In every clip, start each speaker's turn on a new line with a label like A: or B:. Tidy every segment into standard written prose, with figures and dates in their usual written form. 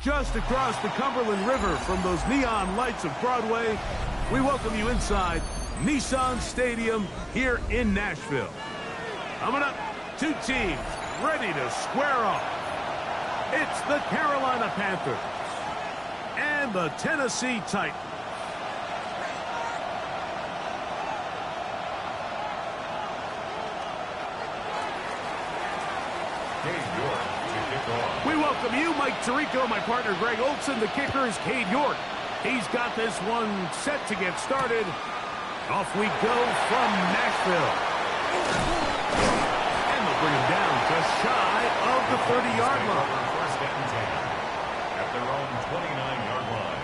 A: just across the Cumberland River from those neon lights of Broadway, we welcome you inside Nissan Stadium here in Nashville. Coming up, two teams ready to square off. It's the Carolina Panthers and the Tennessee Titans. We welcome you, Mike Tirico, my partner Greg Olson. The kicker is Cade York. He's got this one set to get started. Off we go from Nashville. And they'll bring him down just shy of the 30-yard line.
B: First and 10 at their own 29-yard line.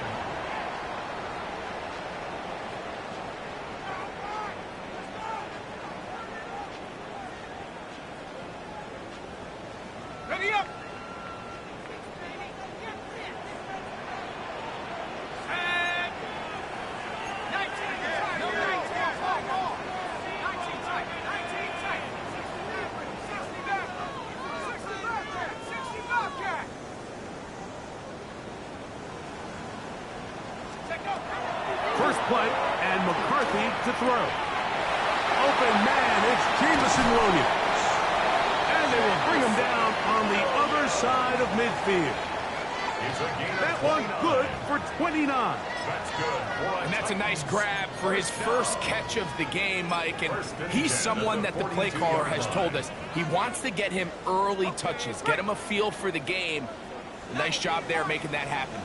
C: Ready up!
A: First play, and McCarthy to throw. Open man, it's Jameson Williams. And they will bring him down on the other side of midfield. That one good for 29.
B: That's good.
D: And that's a nice grab for his first catch of the game, Mike. And he's someone that the play caller has told us he wants to get him early touches, get him a feel for the game. Nice job there making that happen.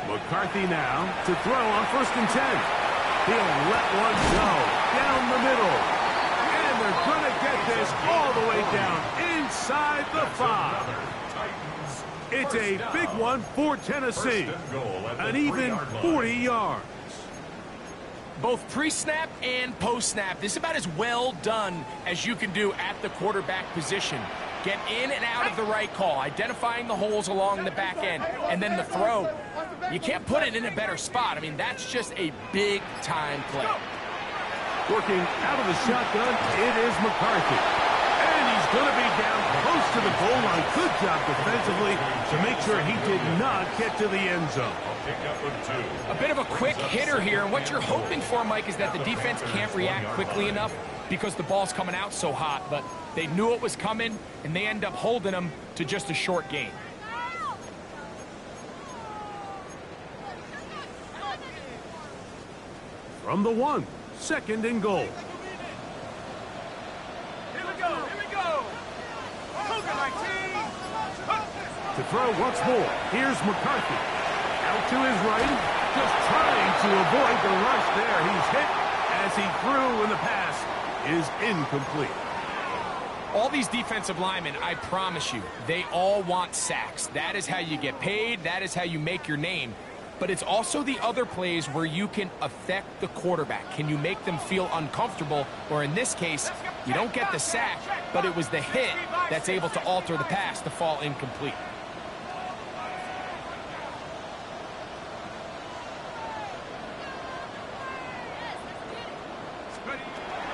A: McCarthy now to throw on 1st and 10. He'll let one go down the middle. And they're going to get this all the way down inside the 5. It's a big one for Tennessee. An even 40 yards.
D: Both pre-snap and post-snap, this is about as well done as you can do at the quarterback position. Get in and out of the right call, identifying the holes along the back end, and then the throw. You can't put it in a better spot. I mean, that's just a big-time play.
A: Working out of the shotgun, it is McCarthy. And he's going to be down close to the goal line. Good job defensively to make sure he did not get to the end zone.
D: A bit of a quick hitter here, and what you're hoping for, Mike, is that the defense can't react quickly enough because the ball's coming out so hot, but they knew it was coming, and they end up holding him to just a short gain.
A: From the 1, 2nd and goal.
C: Here we go, here we go.
A: To throw once more, here's McCarthy. Out to his right, just trying to avoid the rush there. He's hit as he threw, and the pass is incomplete.
D: All these defensive linemen, I promise you, they all want sacks. That is how you get paid. That is how you make your name. But it's also the other plays where you can affect the quarterback. Can you make them feel uncomfortable? Or in this case, you don't get the sack, but it was the hit that's able to alter the pass to fall incomplete.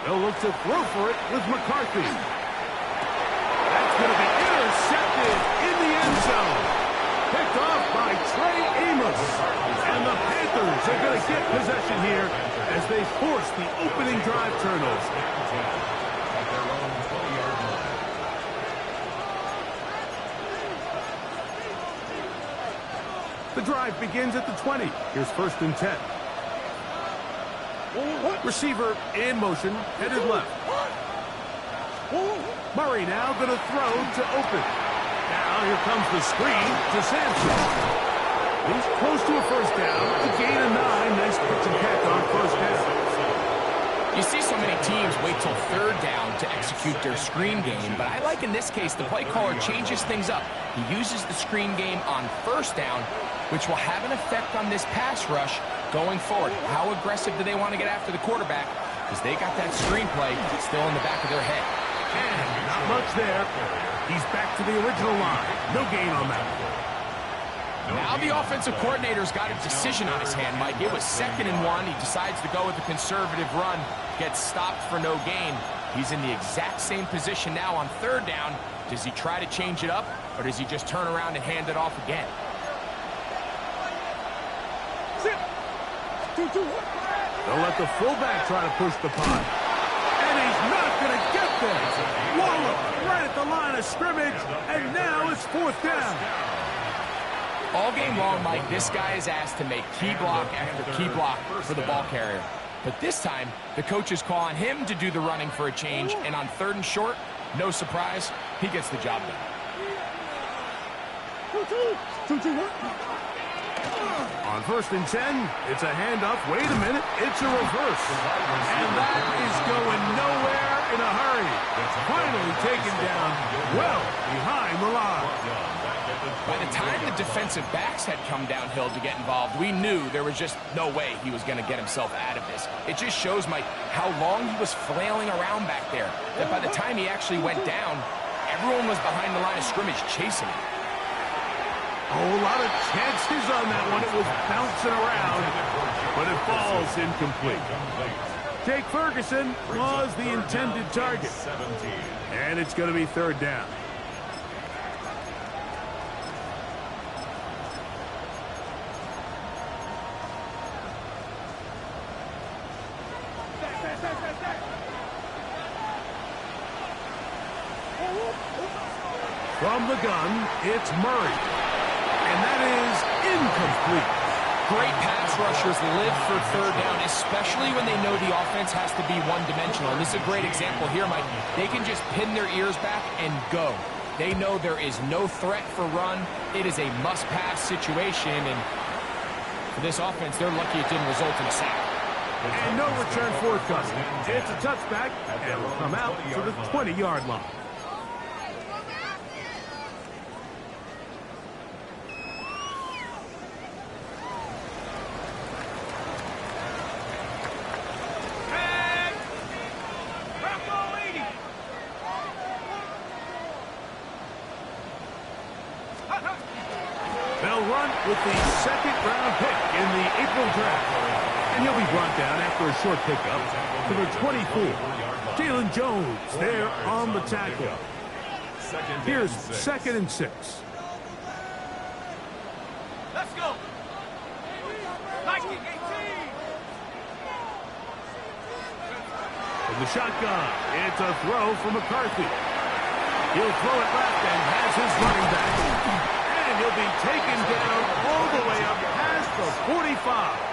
A: They'll look to throw for it with McCarthy. That's going to be intercepted in the end zone. Picked off by Trey Amos. And the Panthers are going to get possession here as they force the opening drive turnover. The drive begins at the 20. Here's 1st and 10. Receiver in motion, headed left. Murray now going to throw to open. Now here comes the screen to Sampson. He's close to a 1st down. A gain of 9. Nice pitch and catch on 1st down.
D: You see so many teams wait till 3rd down to execute their screen game, but I like in this case the play caller changes things up. He uses the screen game on 1st down, which will have an effect on this pass rush going forward. How aggressive do they want to get after the quarterback? Because they got that screen play still in the back of their head.
A: And not much there. He's back to the original line. No gain on that.
D: Now the offensive coordinator's got a decision on his hand, Mike. It was 2nd and 1. He decides to go with the conservative run, gets stopped for no gain. He's in the exact same position now on third down. Does he try to change it up, or does he just turn around and hand it off again?
A: They'll let the fullback try to push the punt. And he's not going to get there. Wallop right at the line of scrimmage, and now it's fourth down.
D: All game long, Mike, this guy is asked to make key block after key block for the ball carrier. But this time, the coach is calling him to do the running for a change, and on third and short, no surprise, he gets the job done.
A: On first and 10, it's a handoff. Wait a minute, it's a reverse. And that is going nowhere in a hurry. Finally taken down well behind the line.
D: By the time the defensive backs had come downhill to get involved, we knew there was just no way he was going to get himself out of this. It just shows, Mike, how long he was flailing around back there, that by the time he actually went down, everyone was behind the line of scrimmage chasing him.
A: Oh, a lot of chances on that one. It was bouncing around, but it falls incomplete. Jake Ferguson was the intended target. And it's going to be third down. From the gun, it's Murray. And that is incomplete.
D: Great pass rushers live for third down, especially when they know the offense has to be one-dimensional. And this is a great example here, Mike. They can just pin their ears back and go. They know there is no threat for run. It is a must-pass situation. And for this offense, they're lucky it didn't result in a sack.
A: And no return forthcoming. It's a touchback, and will come out to the 20-yard line. They'll run with the second-round pick in the April draft. And he'll be brought down after a short pickup to the 24. Jalen Jones there on the tackle. Here's second and 6.
C: Let's go. Nike 18.
A: From the shotgun, it's a throw from McCarthy. He'll throw it left and has his running back. And he'll be taken down all the way up past the 45.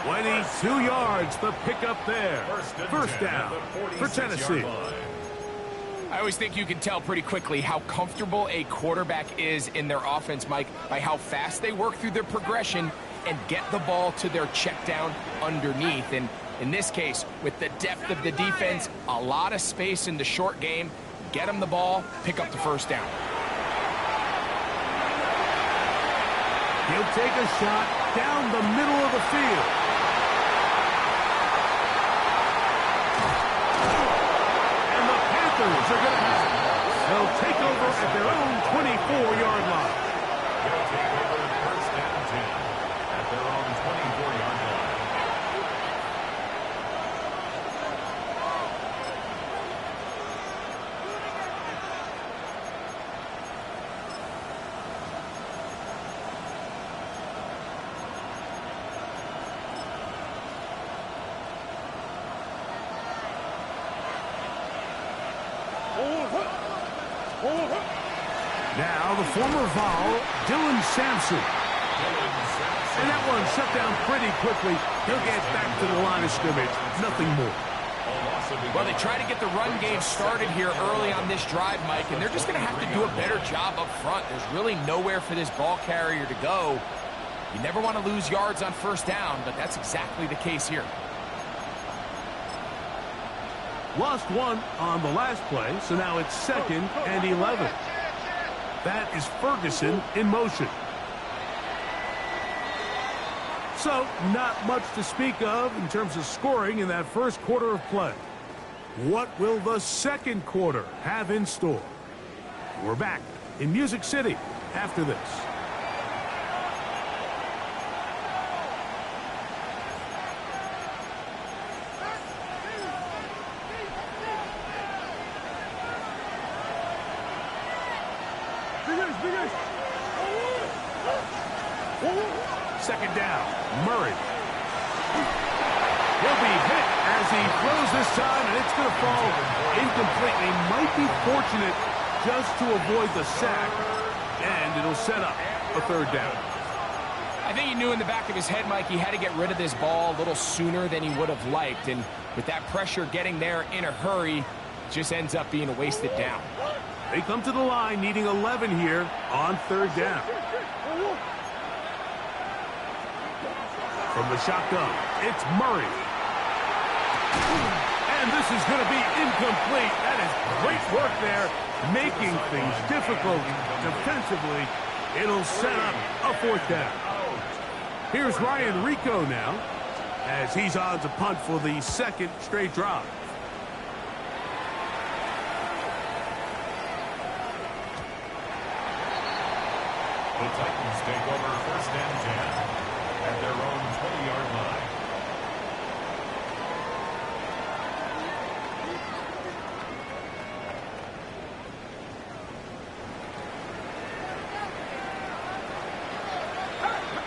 A: 22 yards, the pickup there. First down for Tennessee.
D: I always think you can tell pretty quickly how comfortable a quarterback is in their offense, Mike, by how fast they work through their progression and get the ball to their check down underneath. And in this case, with the depth of the defense, a lot of space in the short game, get them the ball, pick up the first down.
A: He'll take a shot down the middle of the field. And the Panthers are going to have it. They'll take over at their own 24-yard line.
B: They'll take over first and 10 at their own 24-yard line.
A: Now the former Vol, Dylan Sampson. And that one shut down pretty quickly. He'll get back to the line of scrimmage. Nothing more.
D: Well, they try to get the run game started here early on this drive, Mike, and they're just going to have to do a better job up front. There's really nowhere for this ball carrier to go. You never want to lose yards on first down, but that's exactly the case here.
A: Lost one on the last play, so now it's second and 11. That is Ferguson in motion. So, not much to speak of in terms of scoring in that first quarter of play. What will the second quarter have in store? We're back in Music City after this. Second down, Murray. He'll be hit as he throws this time, and it's going to fall incomplete. They might be fortunate just to avoid the sack, and it'll set up a third down.
D: I think he knew in the back of his head, Mike, he had to get rid of this ball a little sooner than he would have liked. And with that pressure getting there in a hurry, just ends up being a wasted down.
A: They come to the line needing 11 here on third down. From the shotgun, it's Murray. And this is going to be incomplete. That is great work there, making things difficult defensively. It'll set up a fourth down. Here's Ryan Rico now, as he's on to punt for the second straight drive.
B: The Titans take over first and 10 at their own 20-yard line.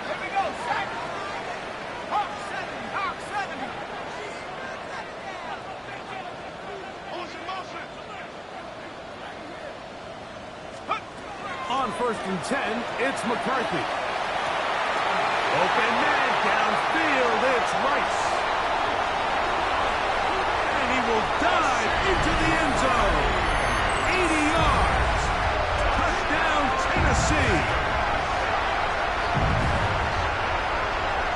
C: Here we go, sack. Hawk 70, Hawk 70.
A: On first and 10, it's McCarthy. Open man downfield, it's Rice. And he will dive into the end zone. 80 yards. Touchdown, Tennessee.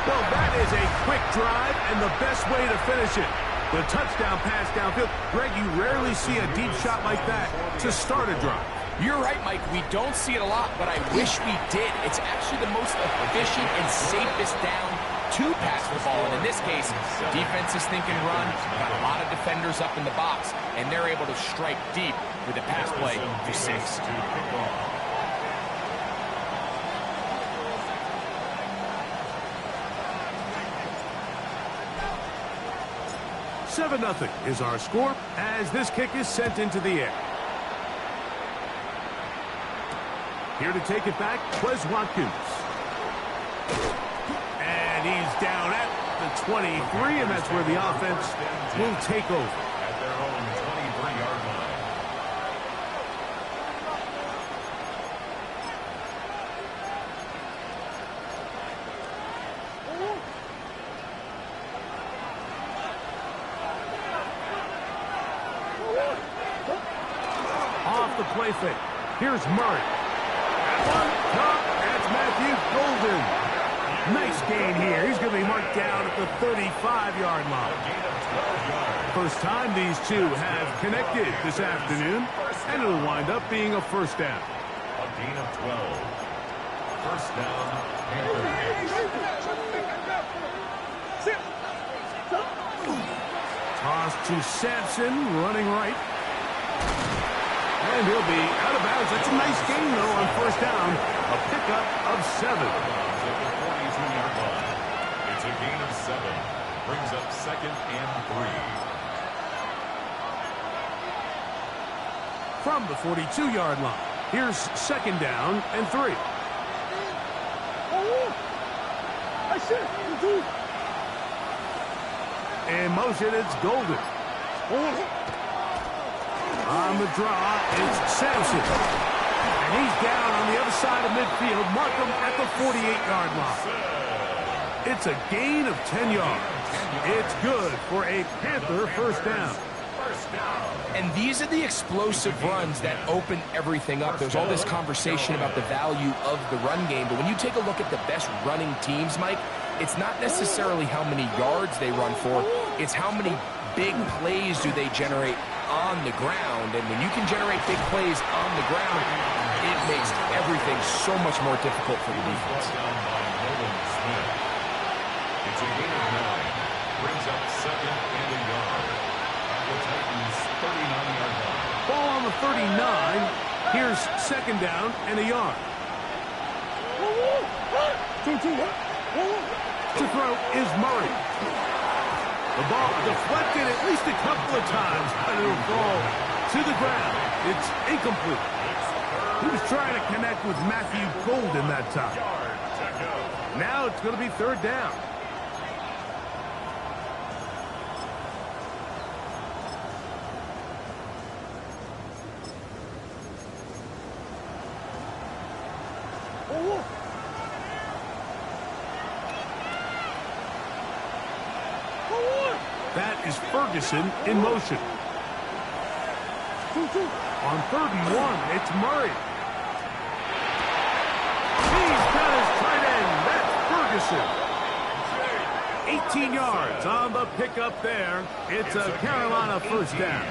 A: Well, that is a quick drive and the best way to finish it. The touchdown pass downfield. Greg, you rarely see a deep shot like that to start a drive.
D: You're right, Mike. We don't see it a lot, but I wish we did. It's actually the most efficient and safest down to pass the ball. And in this case, defense is thinking run, got a lot of defenders up in the box, and they're able to strike deep with a pass play for 6.
A: 7-0 is our score as this kick is sent into the air. Here to take it back, Quez Watkins. And he's down at the 23, and that's where the offense will take over.
B: At their own 23-yard line.
A: Off the play fake. Here's Murray. One top, that's Matthew Golden. Nice gain here. He's going to be marked down at the 35-yard line. First time these two have connected this afternoon, and it'll wind up being a first down.
B: A gain of 12. First down, Panthers.
A: Toss to Sampson, running right. And he'll be out of bounds. That's a nice gain, though, on first down. A pickup of 7.
B: At the 42-yard line. It's a gain of 7. Brings up second and 3.
A: From the 42-yard line, here's second down and 3. In motion, it's Golden. On the draw, it's Sampson. And he's down on the other side of midfield. Markham at the 48-yard line. It's a gain of 10 yards. It's good for a Panther first down.
D: And these are the explosive runs that open everything up. There's all this conversation about the value of the run game, but when you take a look at the best running teams, Mike, it's not necessarily how many yards they run for, it's how many big plays do they generate on the ground. And when you can generate big plays on the ground, it makes everything so much more difficult for the defense.
B: It's a gain of 9. Brings up second and a yard. The Titans 39-yard line.
A: Ball on the 39. Here's second down and a yard. To throw is Murray. The ball deflected at least a couple of times, but it'll fall to the ground. It's incomplete.
B: It's third
A: He was trying to connect with Matthew Golden that time. Now it's going to be third down. That is Ferguson in motion. On 3rd and 1, it's Murray. He's got his tight end. That's Ferguson. 18 yards on the pickup there. It's a Carolina first down.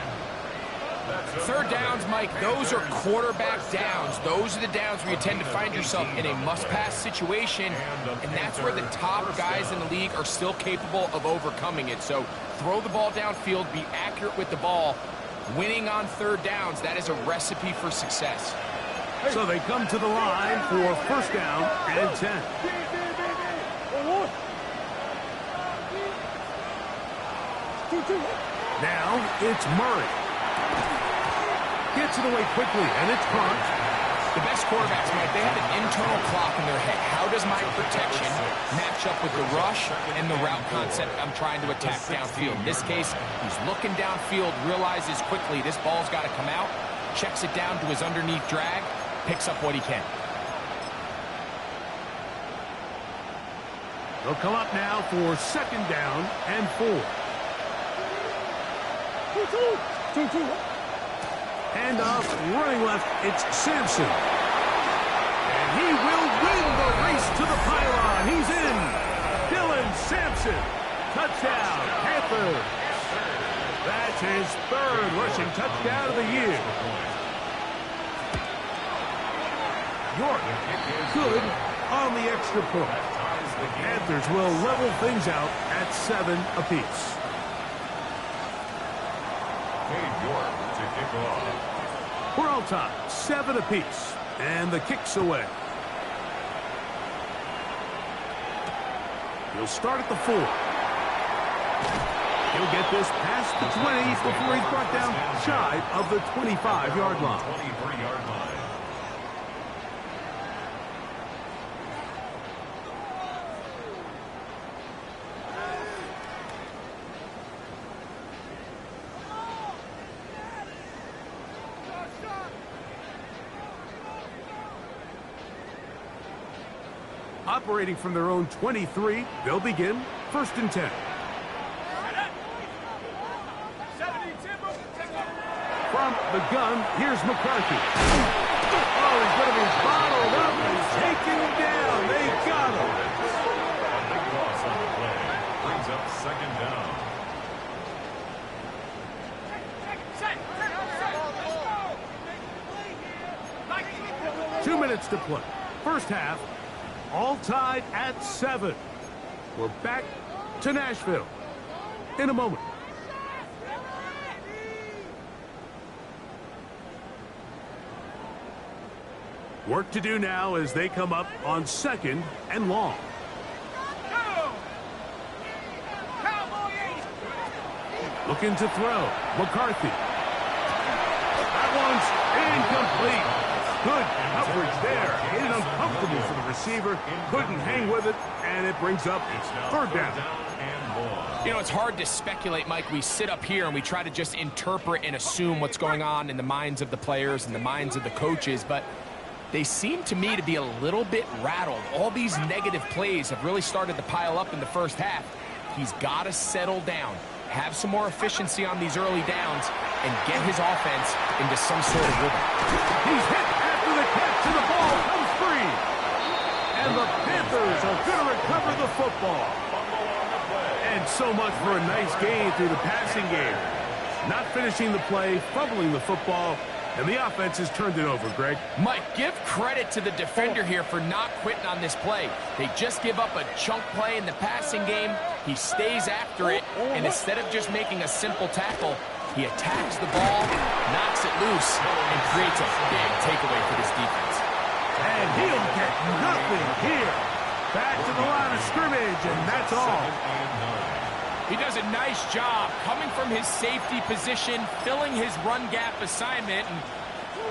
D: Third downs, Mike, those are quarterback downs. Those are the downs where you tend to find yourself in a must-pass situation, and that's where the top guys in the league are still capable of overcoming it. So throw the ball downfield, be accurate with the ball. Winning on third downs, that is a recipe for success.
A: So they come to the line for first down and 10. Now it's Murray. Gets it away quickly, and it's caught.
D: The best quarterbacks, Mike, they have an internal clock in their head. How does my protection match up with the rush and the route concept I'm trying to attack downfield? In this case, he's looking downfield, realizes quickly this ball's got to come out, checks it down to his underneath drag, picks up what he can.
A: They'll come up now for second down and 4. Hand off, running left, it's Sampson. And he will win the race to the pylon. He's in. Dylan Sampson. Touchdown, Panthers. That's his 3rd rushing touchdown of the year. York, good on the extra point. The Panthers will level things out at 7 apiece.
B: York to kick off.
A: We're all tied, 7 apiece, and the kick's away. He'll start at the 4. He'll get this past the 20 before he's brought down shy of the 25-yard line.
B: 23-yard line.
A: Operating from their own 23, they'll begin first and 10. From the gun, here's McCarthy. Oh, he's going to be bottled up and taken down. They got him.
B: A big loss on the play. Brings up second down.
A: Two minutes to play. First half. All tied at 7. We're back to Nashville in a moment. Work to do now as they come up on second and long. Looking to throw. McCarthy. That one's incomplete. Good coverage there. Made it uncomfortable for the receiver. Couldn't hang with it, and it brings up third down.
D: You know, it's hard to speculate, Mike. We sit up here and we try to just interpret and assume what's going on in the minds of the players and the minds of the coaches, but they seem to me to be a little bit rattled. All these negative plays have really started to pile up in the first half. He's got to settle down, have some more efficiency on these early downs, and get his offense into some sort of rhythm.
A: He's hit after the catch, and the ball comes free. And the Panthers are going to recover the football. And so much for a nice gain through the passing game. Not finishing the play, fumbling the football, and the offense has turned it over, Greg.
D: Mike, give credit to the defender here for not quitting on this play. They just give up a chunk play in the passing game. He stays after it, and instead of just making a simple tackle, he attacks the ball, knocks it loose, and creates a big takeaway for this defense.
A: And he'll get nothing here. Back to the line of scrimmage, and that's all.
D: He does a nice job coming from his safety position, filling his run gap assignment, and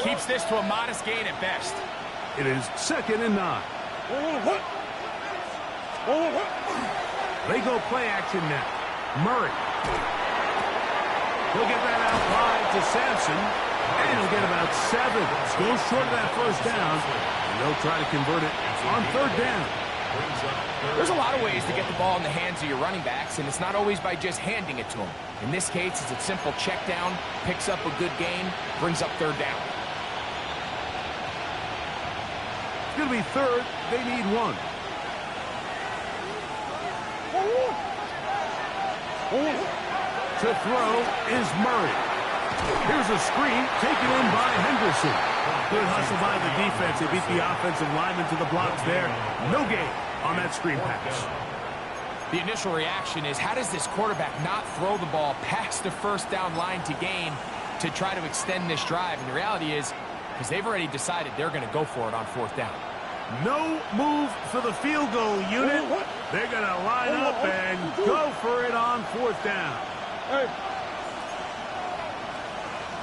D: Keeps this to a modest gain at best.
A: It is 2nd and 9. They go play action now. Murray. He'll get that out wide to Sampson, and he'll get about 7. Goes short of that first down, and they'll try to convert it on 3rd down.
D: There's a lot of ways to get the ball in the hands of your running backs, and it's not always by just handing it to them. In this case, it's a simple check down, picks up a good gain, brings up 3rd down.
A: It's going to be 3rd. They need 1. To throw is Murray. Here's a screen taken in by Henderson. Good hustle by the defense. They beat the offensive lineman to the blocks there. No gain on that screen pass.
D: The initial reaction is, how does this quarterback not throw the ball past the 1st down line to gain to try to extend this drive? And the reality is, because they've already decided they're going to go for it on 4th down.
A: No move for the field goal unit. They're going to line up and go for it on 4th down.
C: Hey.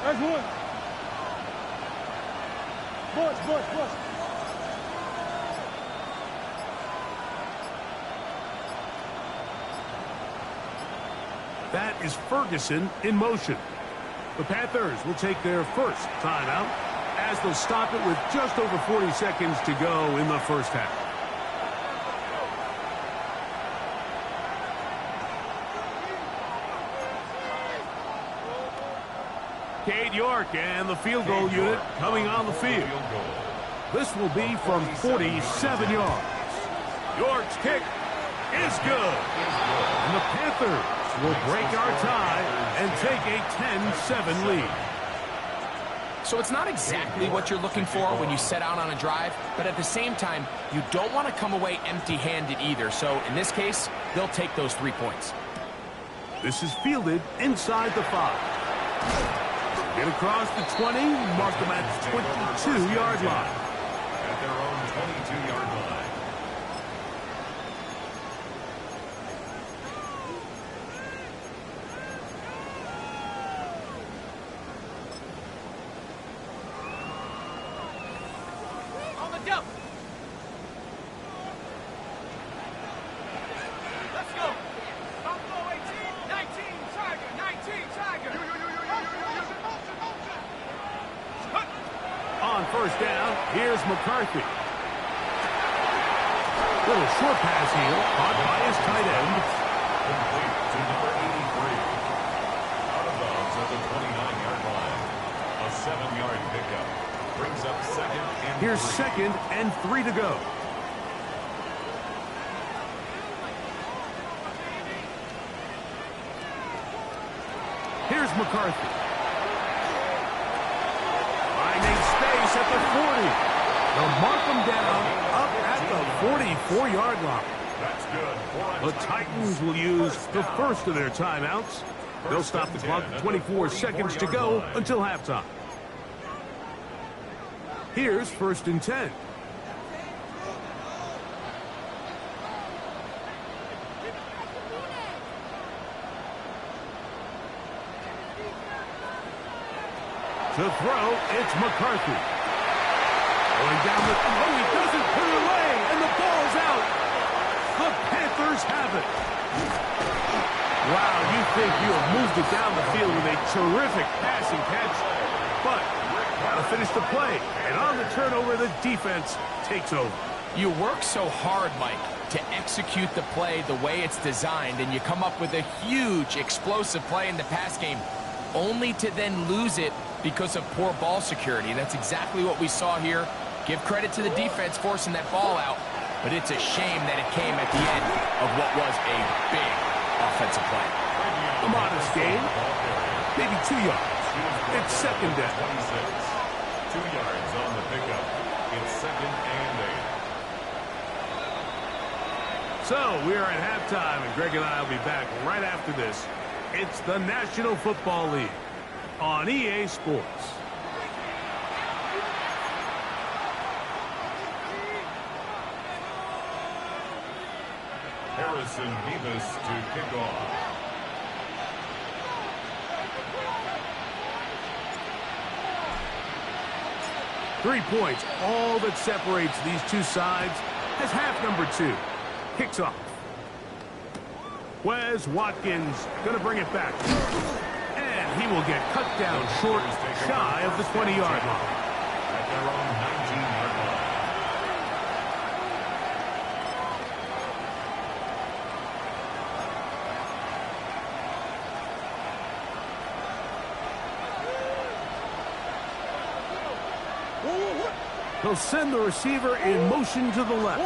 C: That's one. Bush.
A: That is Ferguson in motion. The Panthers will take their first timeout as they'll stop it with just over 40 seconds to go in the first half. Cade York and the field goal unit coming on the field. This will be from 47 yards. York's kick is good. And the Panthers will break our tie and take a 10-7 lead.
D: So it's not exactly what you're looking for when you set out on a drive, but at the same time, you don't want to come away empty-handed either. So in this case, they'll take those 3 points.
A: This is fielded inside the 5. Get across the 20, mark them at the 22-yard line.
B: At their own 22-yard line.
C: On the jump. Let's go. Buffalo 18, 19, Tiger, 19, Tiger.
A: On 1st down, here's McCarthy. Little short pass here, caught by his tight end.
B: Complete to number 83. Out of bounds at the 29-yard line. A 7-yard pickup. Brings up 2nd and 3.
A: Here's 2nd and 3 to go. Here's McCarthy. Finding space at the 40. They'll mark them down up at the 44-yard line.
B: That's good.
A: The Titans will use the first of their timeouts. They'll stop the clock with 24 seconds to go until halftime. Here's 1st and 10. To throw, it's McCarthy. Going down the... Oh, he doesn't put it away, and the ball's out. The Panthers have it. Wow, you think you have moved it down the field with a terrific passing catch, but got to finish the play. And on the turnover, the defense takes over.
D: You work so hard, Mike, to execute the play the way it's designed, and you come up with a huge explosive play in the pass game, only to then lose it because of poor ball security. That's exactly what we saw here. Give credit to the defense forcing that ball out, but it's a shame that it came at the end of what was a big offensive play.
A: A modest gain, maybe 2 yards. It's 2nd down.
B: 26. 2 yards on the pickup. It's 2nd and 8.
A: So we are at halftime, and Greg and I will be back right after this. It's the National Football League on EA Sports.
B: Harrison Beavis to kick off.
A: 3 points, all that separates these two sides, as half number 2 kicks off. Wes Watkins going to bring it back. And he will get cut down short, shy of the 20-yard line.
B: At their own 19-yard line.
A: He'll send the receiver in motion to the left.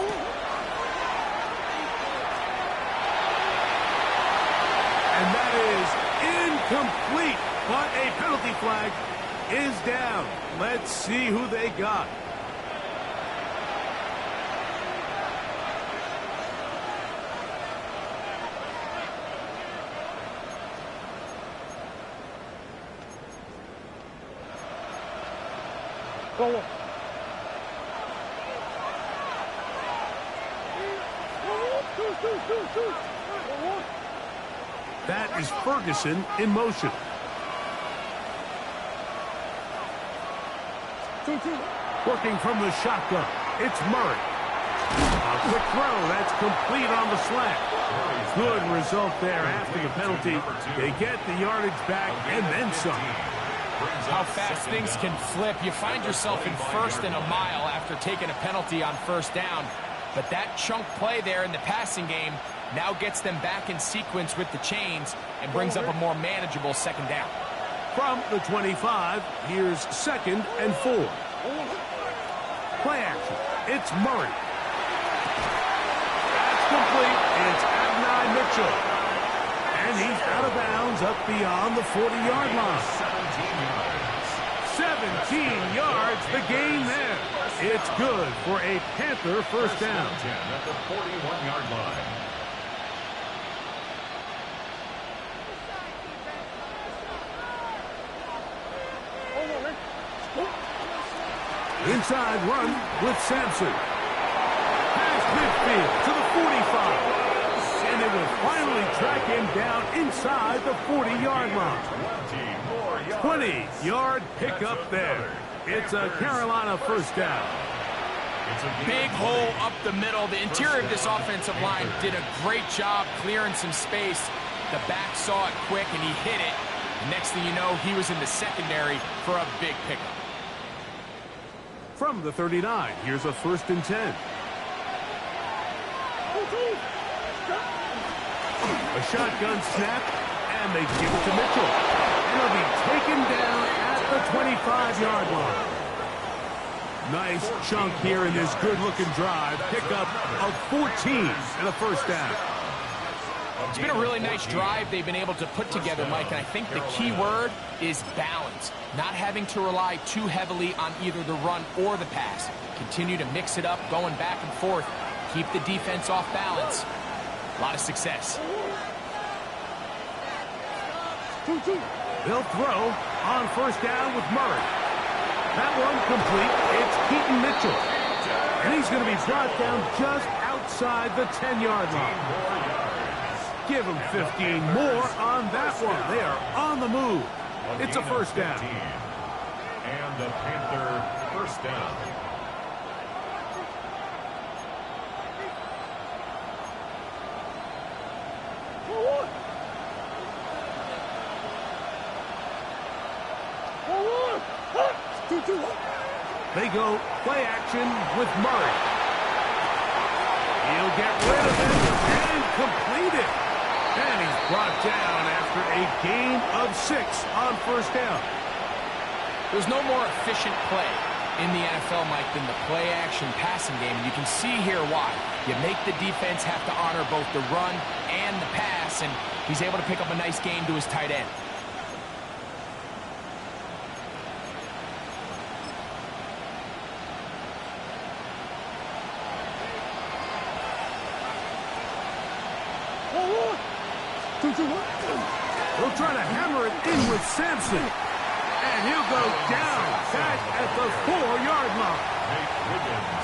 A: And that is incomplete, but a penalty flag is down. Let's see who they got. That is Ferguson in motion. Working from the shotgun, it's Murray. A quick throw, that's complete on the slant. Good result there after the penalty. They get the yardage back and then some.
D: How fast things can flip. You find yourself in 1st and a mile after taking a penalty on 1st down. But that chunk play there in the passing game now gets them back in sequence with the chains and brings up a more manageable 2nd down.
A: From the 25, here's 2nd and 4. Play action. It's Murray. That's complete. It's Adonai Mitchell. And he's out of bounds up beyond the 40-yard line. 17 yards, the gain there. It's good for a Panther 1st down.
B: At the 41-yard line.
A: Inside run with Sampson. Past midfield to the 45. And it will finally track him down inside the 40-yard line. 20-yard pickup there. It's a Carolina 1st down.
D: Big hole up the middle. The interior of this offensive line did a great job clearing some space. The back saw it quick and he hit it. Next thing you know, he was in the secondary for a big pickup.
A: From the 39, here's a 1st and 10. A shotgun snap, and they give it to Mitchell. And he'll be taken down at the 25-yard line. Nice chunk here in this good-looking drive. Pickup of 14 and a 1st down.
D: It's been a really nice drive they've been able to put together, Mike, and I think the key word is balance. Not having to rely too heavily on either the run or the pass. Continue to mix it up, going back and forth. Keep the defense off balance. A lot of success.
A: They'll throw on 1st down with Murray. That one complete. It's Keaton Mitchell. And he's going to be brought down just outside the 10-yard line. Give him 15 more on that one. They are on the move. It's a 1st down.
B: And the Panther 1st down.
A: They go play action with Murray. He'll get rid of it and complete it. And he's brought down after a gain of 6 on 1st down.
D: There's no more efficient play in the NFL, Mike, than the play-action passing game. And you can see here why. You make the defense have to honor both the run and the pass, and he's able to pick up a nice gain to his tight end.
A: He'll try to hammer it in with Sampson. And he'll go down back at the 4-yard line.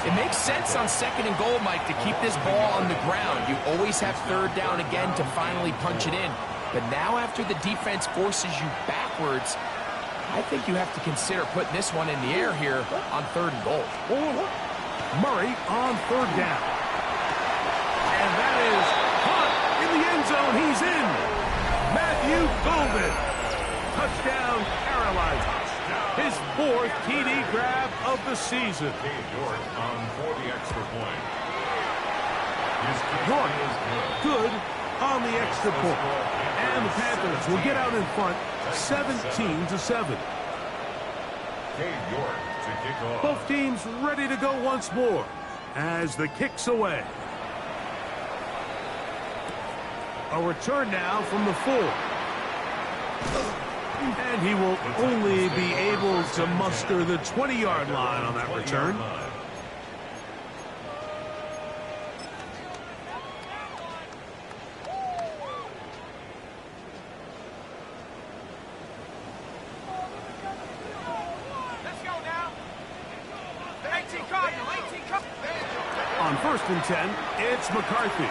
D: It makes sense on 2nd and goal, Mike, to keep this ball on the ground. You always have 3rd down again to finally punch it in. But now after the defense forces you backwards, I think you have to consider putting this one in the air here on 3rd and goal.
A: Murray on 3rd down. And that is caught in the end zone. He's in. Matthew Golden. Touchdown, Carolina. His 4th TD grab of the season.
B: York on for the extra point. His kick
A: York
B: is
A: good on the extra point. And the Panthers will get out in front 17-7.
B: Cade York to kick off.
A: Both teams ready to go once more as the kick's away. A return now from the 4. And he will only be able to muster the 20-yard line on that return. On 1st and 10, it's McCarthy.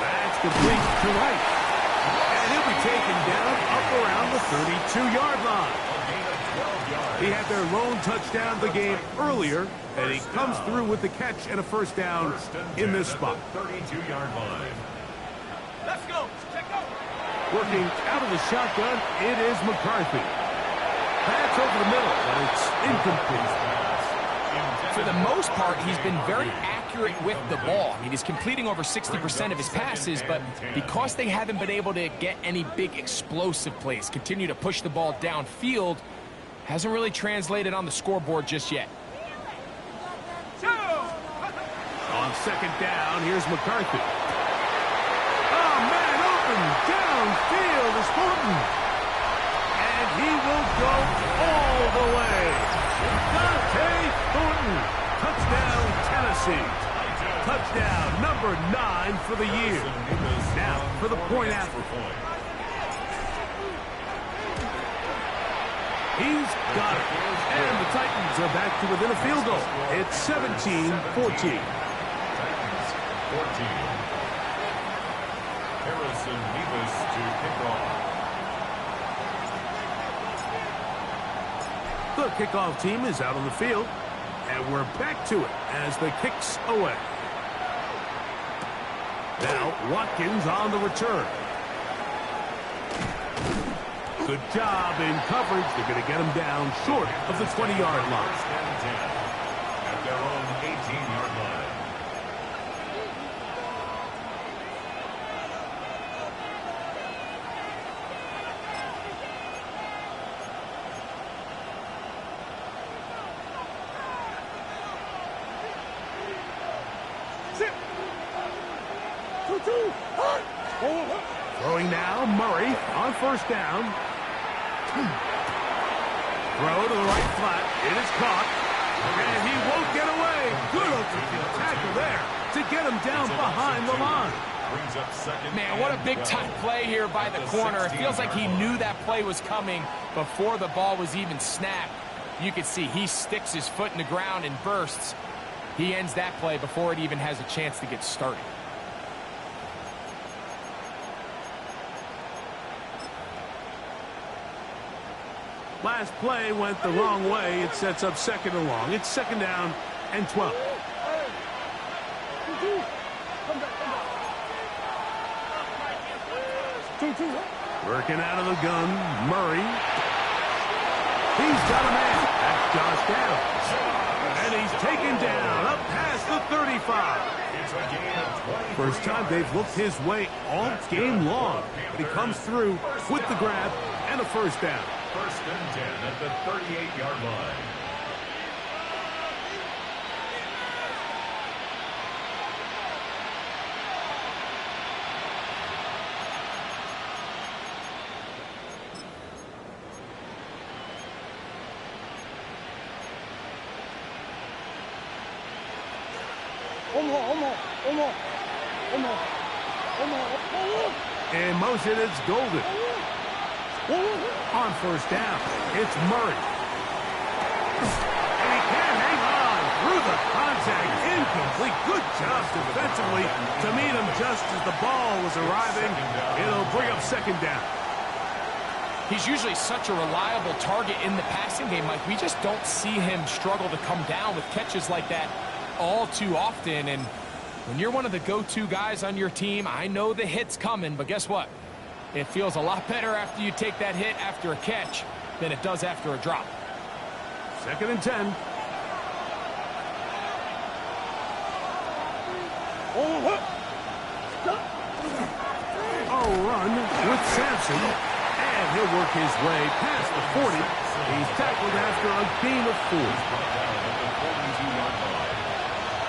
A: That's complete to right. And he'll be taken down up around the 32-yard line. He had their lone touchdown of the game earlier, and he comes through with the catch and a 1st down in this spot.
B: 32-yard line.
C: Let's go. Check go.
A: Working out of the shotgun, it is McCarthy. Pass over the middle, but it's incomplete.
D: For the most part, he's been very accurate with the ball. I mean, he's completing over 60% of his passes, but because they haven't been able to get any big explosive plays, continue to push the ball downfield, hasn't really translated on the scoreboard just yet.
A: On 2nd down, here's McCarthy. Oh, man, open downfield is Thornton. And he will go all the way. Dante Thornton. Touchdown, Tennessee. Touchdown number 9 for the year. Now for the point after. He's got it. And the Titans are back to within a field goal. It's 17-14.
B: Titans 14. Harrison Nevis to kick off.
A: The kickoff team is out on the field, and we're back to it as the kick's away. Now Watkins on the return. Good job in coverage. They're going to get him down short of the 20-yard line.
B: 1st and 10 at their own 18-yard line.
A: Throwing now, Murray on 1st down. Throw to the right flat. It is caught. And he won't get away. Good offensive tackle there to get him down behind the line.
B: Brings up 2nd.
D: Man, what a big-time play here by the corner. It feels like he knew that play was coming before the ball was even snapped. You can see he sticks his foot in the ground and bursts. He ends that play before it even has a chance to get started.
A: Last play went the wrong way. It sets up 2nd and long. It's 2nd down and 12. Working out of the gun, Murray. He's got a man. That's Josh Downs. And he's taken down up past the 35.
B: It's a gain of 20.
A: First time they've looked his way all game long. But he comes through with the grab and a 1st down.
B: 1st and 10 at the 38-yard line.
A: In motion, it's Golden. On 1st down, it's Murray. And he can't hang on through the contact. Incomplete. Good job defensively to meet him just as the ball was arriving. It'll bring up 2nd down.
D: He's usually such a reliable target in the passing game, Mike. We just don't see him struggle to come down with catches like that all too often. And when you're one of the go-to guys on your team, I know the hit's coming, but guess what? It feels a lot better after you take that hit after a catch than it does after a drop.
A: 2nd and 10. A run with Sampson, and he'll work his way past the 40. He's tackled after a gain of 4.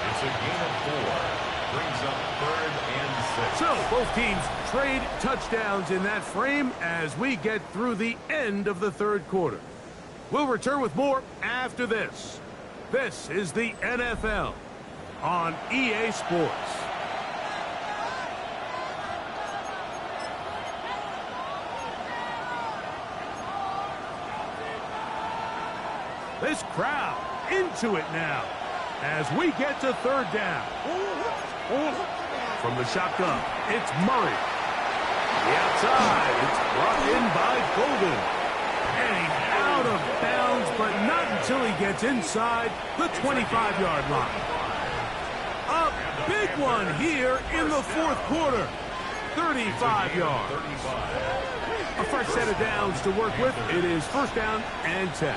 B: It's a gain of 4. Brings up 3rd and 6.
A: So both teams trade touchdowns in that frame as we get through the end of the 3rd quarter. We'll return with more after this. This is the NFL on EA Sports. This crowd into it now as we get to 3rd down. From the shotgun, it's Murray. The outside, it's brought in by Golden. And he's out of bounds, but not until he gets inside the 25-yard line. A big one here in the 4th quarter. 35 yards. A fresh set of downs to work with. It is 1st down and 10.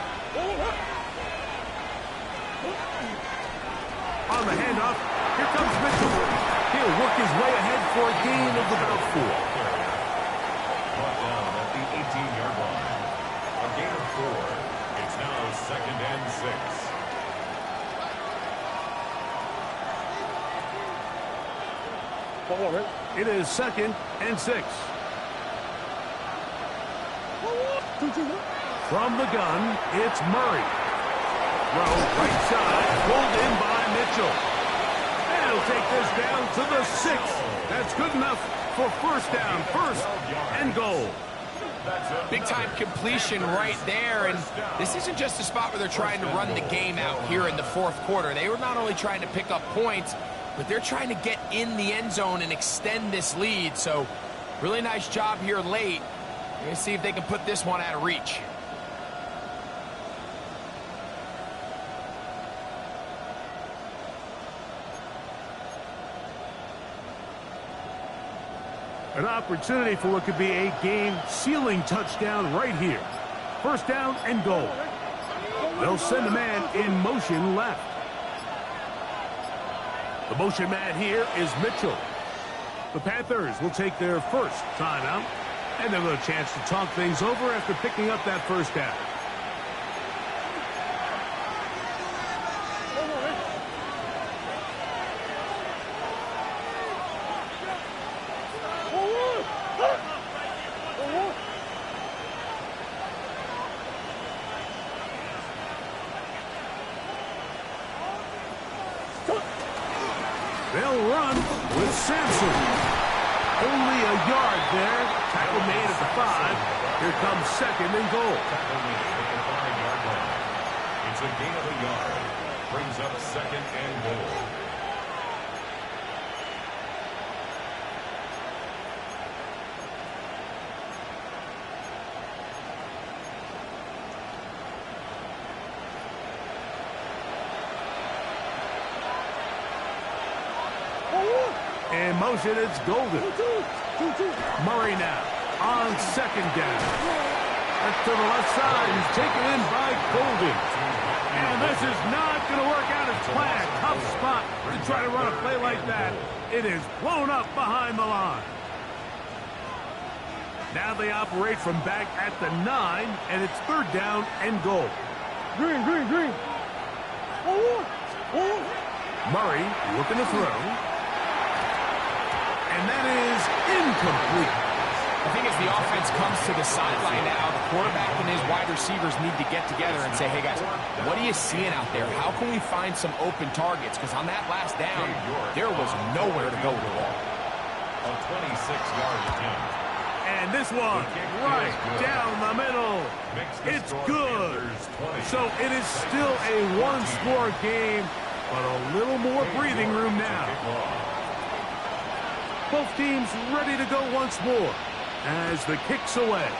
A: On the handoff, here comes Mitchell. He'll work his way ahead for a gain of about 4.
B: Brought down at the 18-yard line. A gain of 4. It's now 2nd and 6.
A: It is 2nd and 6. From the gun, it's Murray. Throw right side, pulled in by Mitchell. And he'll take this down to the 6. That's good enough for 1st down, 1st and goal.
D: Big-time completion right there, and this isn't just a spot where they're trying to run the game out here in the 4th quarter. They were not only trying to pick up points, but they're trying to get in the end zone and extend this lead. So, really nice job here late. We're going to see if they can put this one out of reach.
A: An opportunity for what could be a game-sealing touchdown right here. 1st down and goal. They'll send a man in motion left. The motion man here is Mitchell. The Panthers will take their 1st timeout, and they'll have a chance to talk things over after picking up that 1st down. They'll run with Sampson. Only a yard there. Tackle made at the 5. Here comes 2nd and goal.
B: Tackle made at the 5-yard line. It's a gain of a yard. Brings up 2nd and goal.
A: In motion, it's Golden. Murray now on 2nd down. That's to the left side. He's taken in by Golden. And this is not going to work out as planned. Tough spot to try to run a play like that. It is blown up behind the line. Now they operate from back at the 9, and it's 3rd down and goal. Green. Murray looking to throw. And that is incomplete.
D: I think as the offense comes to the sideline now, the quarterback and his wide receivers need to get together and say, hey, guys, what are you seeing out there? How can we find some open targets? Because on that last down, there was nowhere to go with the ball.
B: A 26-yard attempt.
A: And this one right down the middle. It's good. So it is still a one-score game, but a little more breathing room now. Both teams ready to go once more as the kick's away.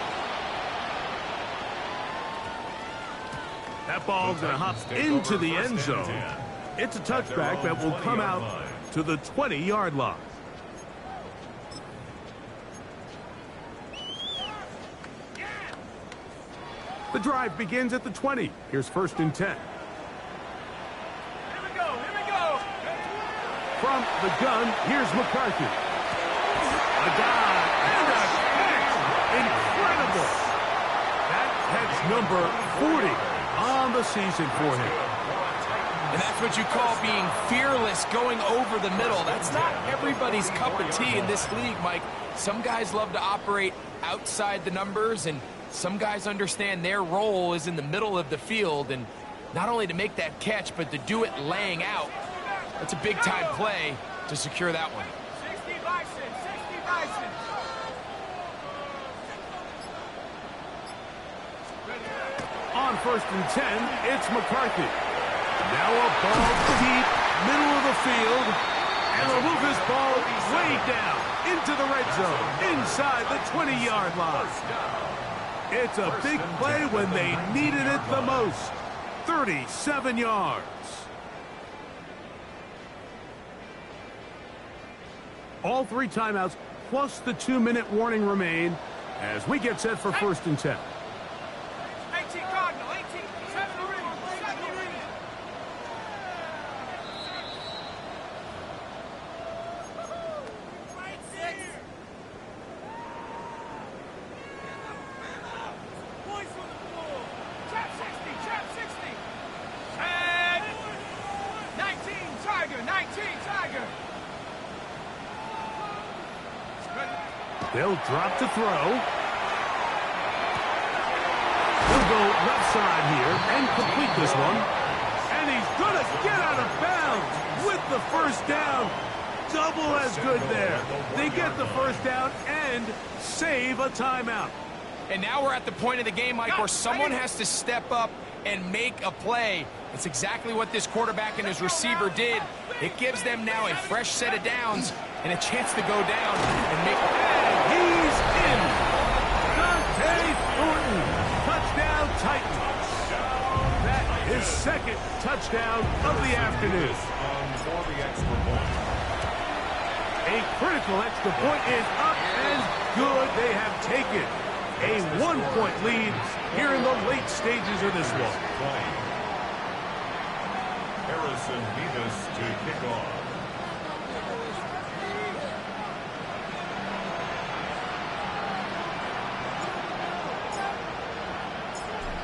A: That ball's going to hop into the end zone. It's a touchback that will come out to the 20-yard line. The drive begins at the 20. Here's 1st and 10.
C: Here we go.
A: From the gun, here's McCarthy. A dive and a catch. Incredible. That's number 40 on the season for him.
D: And that's what you call being fearless, going over the middle. That's not everybody's cup of tea in this league, Mike. Some guys love to operate outside the numbers, and some guys understand their role is in the middle of the field, and not only to make that catch, but to do it laying out. That's a big-time play to secure that one.
C: 60 Bison, 60 Bison.
A: On 1st and 10, it's McCarthy. Now a ball deep, middle of the field, and they'll move this ball way down into the red zone, inside the 20-yard line. It's a big play when they needed it the most. 37 yards. All 3 timeouts plus the 2-minute warning remain as we get set for 1st and 10.
C: 18 Cardinal, 18. 7 already. 7 already. Right there. Boys on the floor. Trap 60, trap 60. And 19 Tiger, 19 Tiger.
A: They'll drop to throw. He'll go left side here and complete this one. And he's going to get out of bounds with the 1st down. Double as good there. They get the 1st down and save a timeout.
D: And now we're at the point of the game, Mike, where someone has to step up and make a play. It's exactly what this quarterback and his receiver did. It gives them now a fresh set of downs and a chance to go down and make a play.
A: And he's in. Dante Thornton. Touchdown Titans. That is 2nd touchdown of the afternoon.
B: For the extra point.
A: A critical extra point is up and good. They have taken a 1-point lead here in the late stages of this one.
B: Harrison Beavis to kick off.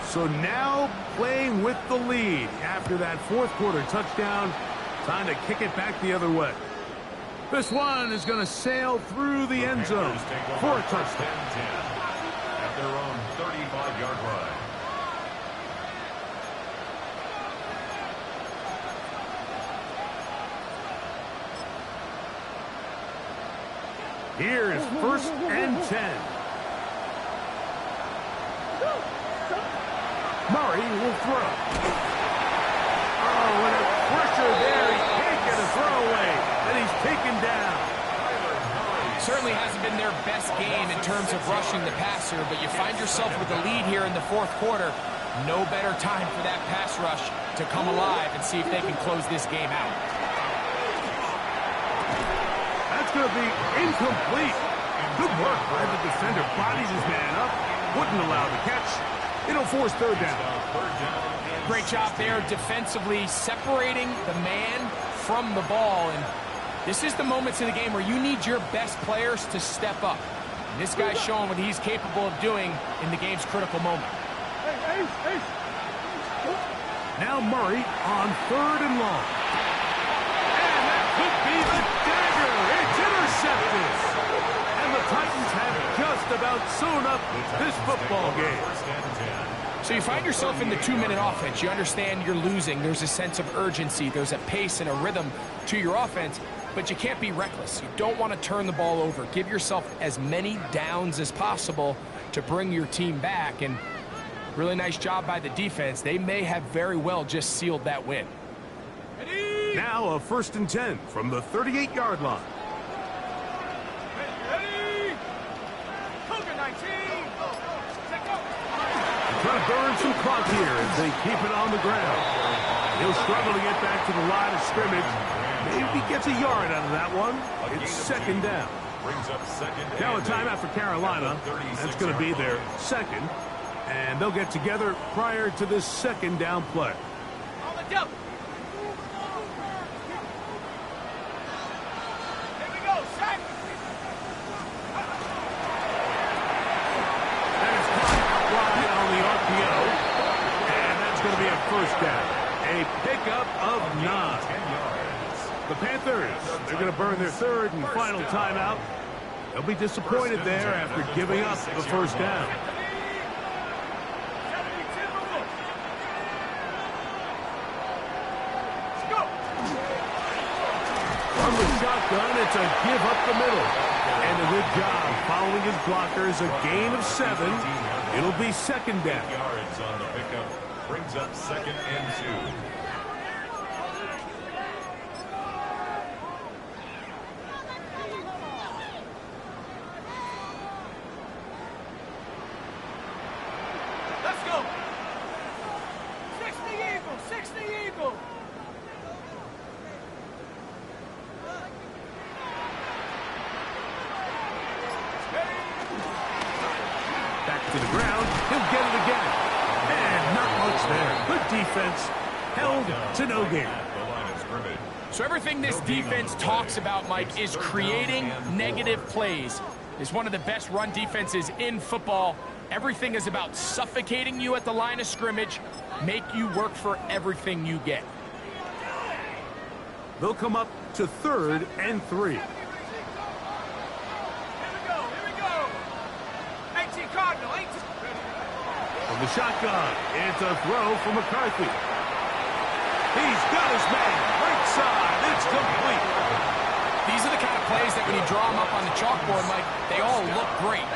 A: So now playing with the lead after that 4th quarter touchdown. Time to kick it back the other way. This one is going to sail through the end zone for a touchdown.
B: At their own 35-yard line.
A: Here is 1st and 10. Murray will throw. Oh, and a pressure there. He can't get a throwaway. And he's taken down.
D: Certainly hasn't been their best game in terms of rushing the passer, but you find yourself with a lead here in the 4th quarter. No better time for that pass rush to come alive and see if they can close this game out.
A: That's going to be incomplete. Good work by the defender. Bodies his man up. Wouldn't allow the catch. It'll force 3rd down.
D: Great job there defensively, separating the man from the ball. And this is the moments in the game where you need your best players to step up. And this guy's showing what he's capable of doing in the game's critical moment.
A: Now Murray on 3rd and long. And that could be the dagger. It's intercepted. And the Titans have just about sewn up this football game.
D: So you find yourself in the 2-minute offense. You understand you're losing. There's a sense of urgency. There's a pace and a rhythm to your offense. But you can't be reckless. You don't want to turn the ball over. Give yourself as many downs as possible to bring your team back. And really nice job by the defense. They may have very well just sealed that win.
A: Now a 1st and 10 from the 38-yard line.
C: Ready? Cougar 19. Take over.
A: trying to burn some clock here as they keep it on the ground. He'll struggle to get back to the line of scrimmage. Maybe gets a yard out of that one. It's second down. Now a timeout for Carolina. That's going to be their second. And they'll get together prior to this second down play.
C: On the double. Here we go, sack.
A: That is caught wide on the RPO. And that's going to be a first down. A pickup of 9. The Panthers, they're going to burn their third and final timeout. They'll be disappointed there after giving up the first down. From the shotgun, it's a give up the middle. And a good job following his blockers, a gain of 7. It'll be second down.
B: Yards on the pickup brings up second and 2.
C: Let's go. 60 Eagle, 60 Eagle.
A: Back to the ground. He'll get it again. And not much there. Good defense. Held to no gain.
D: So everything this defense talks about, Mike, is creating negative plays. It's one of the best run defenses in football. Everything is about suffocating you at the line of scrimmage, make you work for everything you get.
A: They'll come up to third and 3.
C: Here we go. 18 Cardinal, 18.
A: From the shotgun, it's a throw from McCarthy. He's got his man. Right side. It's complete.
D: These are the kind of plays that when you draw them up on the chalkboard, Mike, they all look great.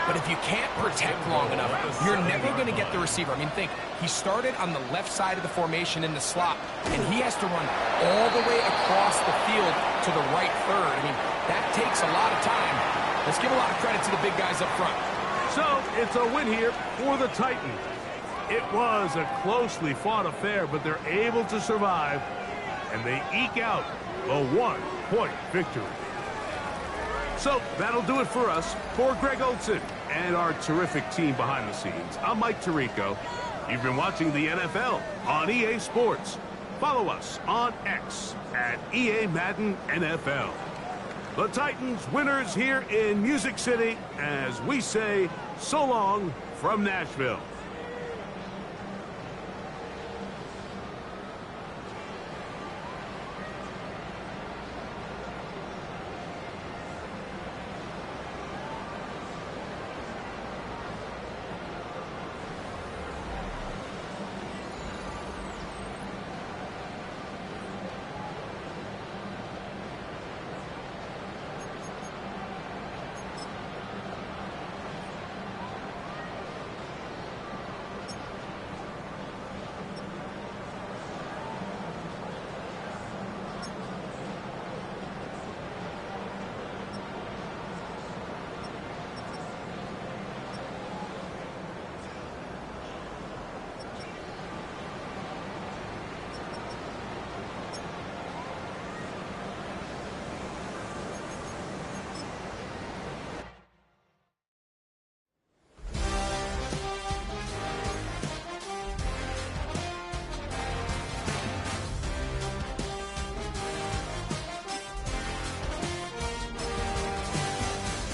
D: But if you can't protect long enough, you're never going to get the receiver. I mean, think, he started on the left side of the formation in the slot, and he has to run all the way across the field to the right third. I mean, that takes a lot of time. Let's give a lot of credit to the big guys up front.
A: So it's a win here for the Titans. It was a closely fought affair, but they're able to survive, and they eke out a 1-point victory. So that'll do it for us. For Greg Olson and our terrific team behind the scenes, I'm Mike Tirico. You've been watching the NFL on EA Sports. Follow us on X at EA Madden NFL. The Titans winners here in Music City as we say so long from Nashville.